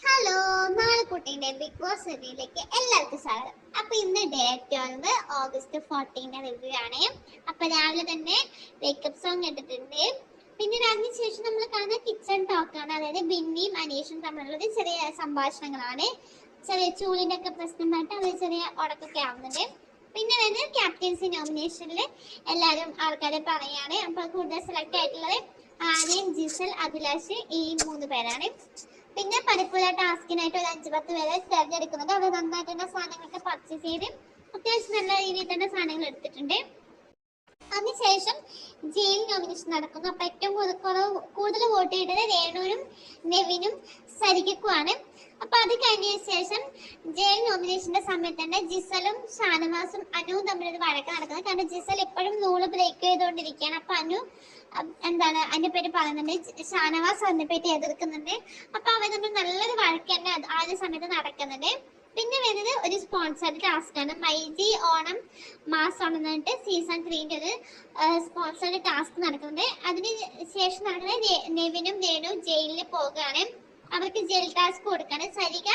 Hello, നാളെക്കുട്ടീൻ്റെ big boss റിവ്യൂയിലേക്ക് എല്ലാവർക്കും സ്വാഗതം. അപ്പൊ ഇന്ന് ഡേ 12 ഓഗസ്റ്റ് 14 റിവ്യൂ ആണ്. അപ്പൊ രാവിലെ തന്നെ വേക്കപ്പ് സോങ് ഇട്ടിട്ടുണ്ട്. പിന്നീട് അതിനുശേഷം നമ്മൾ കാണുന്ന കിച്ചൺ ടോക്കാണ്. അതായത് ബിന്നിയും അനീഷും തമ്മിലുള്ള ചെറിയ സംഭാഷണങ്ങളാണ്. ചെറിയ ചൂലിന്റെ ഒക്കെ പ്രശ്നമായിട്ട് അവർ ചെറിയ ഉടക്കൊക്കെ ആവുന്നുണ്ട്. പിന്നെ വരുന്നത് ക്യാപ്റ്റൻസി നോമിനേഷനിൽ എല്ലാവരും ആൾക്കാരെ പറയാണ്. അപ്പൊ കൂടുതൽ സെലക്ട് ആയിട്ടുള്ളത് ആര്യൻ, ജിസൽ, അഭിലാഷ് ഈ 3 പേരാണ്. പിന്നെ പലപ്പോഴ ടാസ്കിനായിട്ട് ഒരു 5-10 പേരെ തിരഞ്ഞെടുക്കുന്നുണ്ട്. അവർ നന്നായിട്ട് തന്നെ സാധനങ്ങളൊക്കെ പർച്ചേസ് ചെയ്ത് അത്യാവശ്യം നല്ല രീതിയിൽ തന്നെ സാധനങ്ങൾ എടുത്തിട്ടുണ്ട്. അതിനുശേഷം ജയിൽ നോമിനേഷൻ നടക്കുന്നു. അപ്പൊ ഏറ്റവും കൂടുതൽ വോട്ട് ചെയ്തത് രേണുവിനും നെവിനും സരികക്കുമാണ്. അപ്പൊ അത് കഴിഞ്ഞതിന് ശേഷം ജയിൽ നോമിനേഷന്റെ സമയത്ത് തന്നെ ജിസലും ഷാനവാസും അനുവും തമ്മിലൊരു വഴക്ക് നടക്കുന്നത്. കാരണം ജിസൽ എപ്പോഴും നൂല് ബ്രേക്ക് ചെയ്തുകൊണ്ടിരിക്കുകയാണ്. അപ്പൊ അനു എന്താണ് അതിന്റെ പേര് പറയുന്നുണ്ട്, ഷാനവാസ് അതിനെ പറ്റി എതിർക്കുന്നുണ്ട്. അപ്പൊ അവർ തമ്മിൽ നല്ലൊരു വഴക്ക് തന്നെ ആ ഒരു സമയത്ത് നടക്കുന്നുണ്ട്. പിന്നെ വരുന്നത് ഒരു സ്പോൺസർഡ് ടാസ്ക് ആണ്. മൈജി ഓണം മാസ് ഓണം എന്നിട്ട് സീസൺ 3 ഒരു സ്പോൺസർഡ് ടാസ്ക് നടക്കുന്നുണ്ട്. അതിന് ശേഷം നടക്കുന്നത് നെവിനും രേണുവും ജയിലിൽ പോകുകയാണ്. അവർക്ക് ജയിൽ ടാസ്ക് കൊടുക്കാണ്. സരിക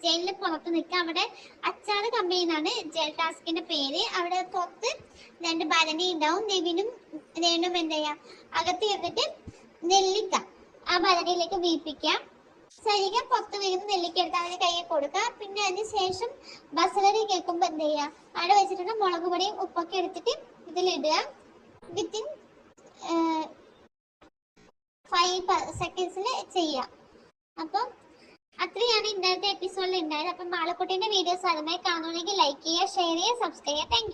ജയിലിന് പുറത്ത് നിൽക്കുക. അവിടെ അച്ചാറ് കമ്പനി എന്നാണ് ജയിൽ ടാസ്കിന്റെ പേര്. അവിടെ പുറത്ത് 2 ഭരണി ഉണ്ടാവും. നെവിനും രേണുവും എന്താ ചെയ്യാ, അകത്ത് ഇരുന്നിട്ട് നെല്ലിക്ക ആ ഭരണിയിലേക്ക് വീപ്പിക്കാം. സരിക പുറത്ത് വീഴുന്ന നെല്ലിക്ക എടുത്ത് അവന് കയ്യിൽ കൊടുക്കുക. പിന്നെ അതിന് ശേഷം ബസലറി കേൾക്കുമ്പോൾ എന്ത് ചെയ്യുക, അവിടെ വെച്ചിട്ടുള്ള മുളക് പൊടിയും ഉപ്പൊക്കെ എടുത്തിട്ട് ഇതിലിടുക. വിത്തിൻ 5 സെക്കൻഡ്സിൽ ചെയ്യാം. അപ്പം അത്രയാണ് ഇന്നത്തെ എപ്പിസോഡിൽ ഉണ്ടായത്. അപ്പം മാളക്കുട്ടീൻ്റെ വീഡിയോസ് അതുമായി കാണുകയാണെങ്കിൽ ലൈക്ക് ചെയ്യുക, ഷെയർ ചെയ്യുക, സബ്സ്ക്രൈബ് ചെയ്യുക. താങ്ക്